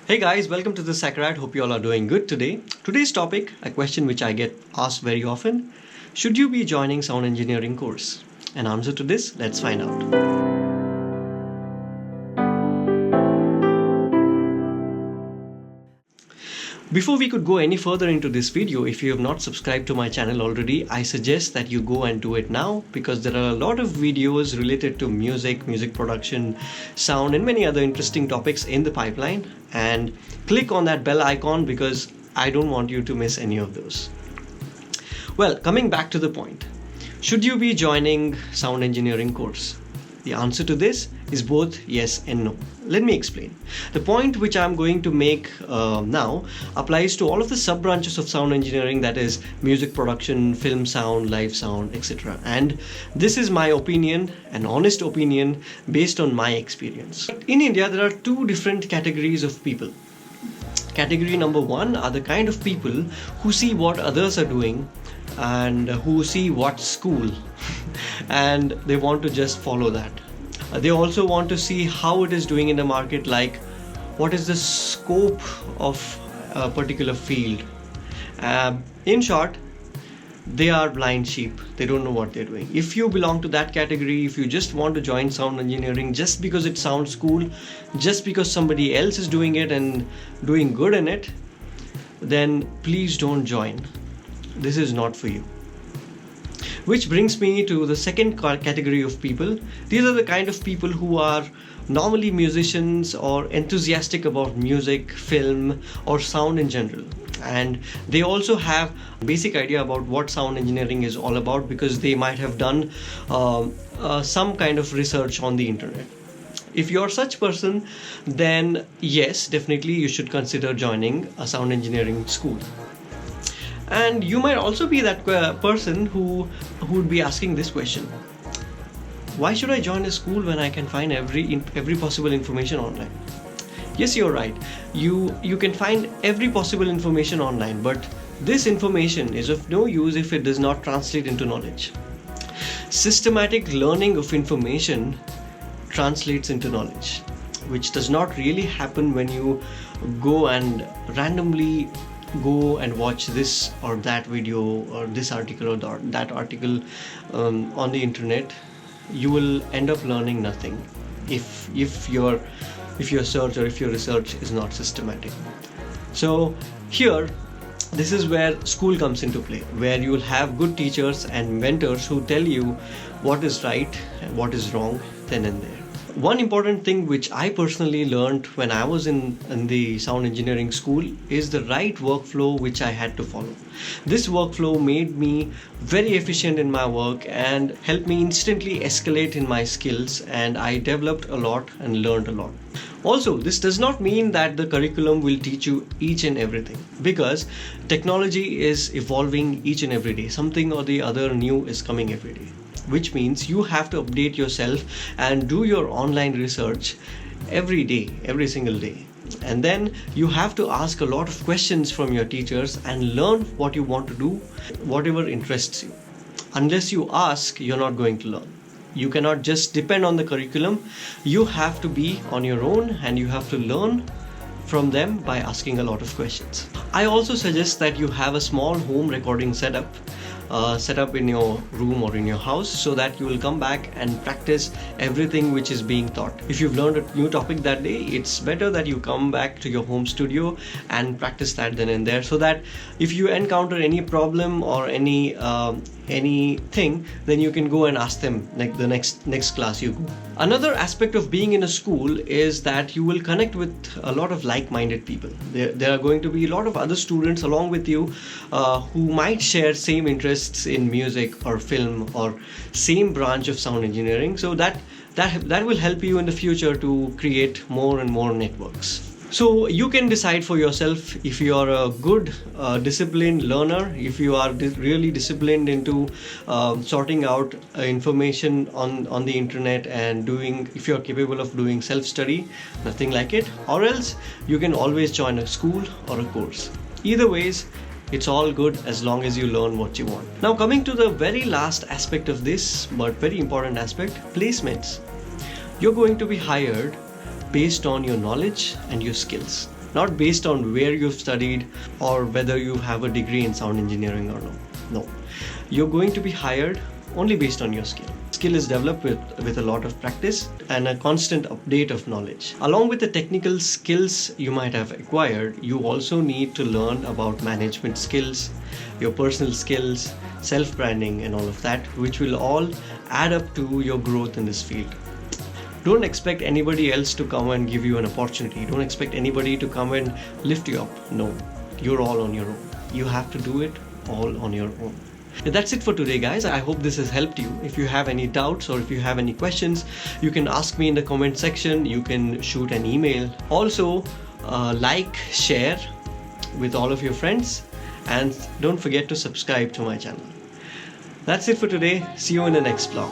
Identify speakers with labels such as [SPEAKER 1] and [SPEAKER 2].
[SPEAKER 1] Hey guys, welcome to the Saccharide. Hope you all are doing good today. Today's topic, a question which I get asked very often: should you be joining sound engineering course? An answer to this, let's find out. Before we could go any further into this video, if you have not subscribed to my channel already, I suggest that you go and do it now because there are a lot of videos related to music production, sound and many other interesting topics in the pipeline. And click on that bell icon because I don't want you to miss any of those. Well, coming back to the point, should you be joining sound engineering course? The answer to this is both yes and no. Let me explain. The point which I'm going to make now applies to all of the sub branches of sound engineering, that is music production, film sound, live sound, etc. And this is my opinion, an honest opinion based on my experience. In India, there are two different categories of people. Category number one are the kind of people who see what others are doing and who see what's school and they want to just follow that. They also want to see how it is doing in the market, like what is the scope of a particular field. In short, they are blind sheep. They don't know what they're doing. If you belong to that category, if you just want to join sound engineering just because it sounds cool, just because somebody else is doing it and doing good in it, then please don't join. This is not for you. Which brings me to the second category of people. These are the kind of people who are normally musicians or enthusiastic about music, film or sound in general. And they also have a basic idea about what sound engineering is all about because they might have done some kind of research on the internet. If you're such person, then yes, definitely you should consider joining a sound engineering school. And you might also be that person who would be asking this question: why should I join a school when I can find every possible information online? Yes, you're right. You can find every possible information online, but this information is of no use if it does not translate into knowledge. Systematic learning of information translates into knowledge, which does not really happen when you go and randomly go and watch this or that video or this article or that article on the internet. You will end up learning nothing if your search or if your research is not systematic. So here, this is where school comes into play, where you will have good teachers and mentors who tell you what is right and what is wrong then and there. One important thing which I personally learned when I was in the sound engineering school is the right workflow which I had to follow. This workflow made me very efficient in my work and helped me instantly escalate in my skills, and I developed a lot and learned a lot. Also, this does not mean that the curriculum will teach you each and everything, because technology is evolving each and every day. Something or the other new is coming every day, which means you have to update yourself and do your online research every day, every single day. And then you have to ask a lot of questions from your teachers and learn what you want to do, whatever interests you. Unless you ask, you're not going to learn. You cannot just depend on the curriculum. You have to be on your own and you have to learn from them by asking a lot of questions. I also suggest that you have a small home recording setup set up in your room or in your house, so that you will come back and practice everything which is being taught. If you've learned a new topic that day, it's better that you come back to your home studio and practice that then and there, so that if you encounter any problem or anything, then you can go and ask them like the next class you go. Another aspect of being in a school is that you will connect with a lot of like-minded people. There are going to be a lot of other students along with you who might share same interests in music or film or same branch of sound engineering, so that will help you in the future to create more and more networks. So you can decide for yourself if you are a good disciplined learner, if you are really disciplined into sorting out information on the internet and if you are capable of doing self-study, nothing like it, or else you can always join a school or a course. Either ways, it's all good as long as you learn what you want. Now coming to the very last aspect of this, but very important aspect, placements. You're going to be hired based on your knowledge and your skills. not based on where you've studied or whether you have a degree in sound engineering or no. No, you're going to be hired only based on your skill. Skill is developed with a lot of practice and a constant update of knowledge. Along with the technical skills you might have acquired, you also need to learn about management skills, your personal skills, self-branding and all of that, which will all add up to your growth in this field. Don't expect anybody else to come and give you an opportunity. Don't expect anybody to come and lift you up. No, you're all on your own. You have to do it all on your own. That's it for today, guys. I hope this has helped you. If you have any doubts or if you have any questions, you can ask me in the comment section. You can shoot an email. Also, like, share with all of your friends, and don't forget to subscribe to my channel. That's it for today. See you in the next vlog.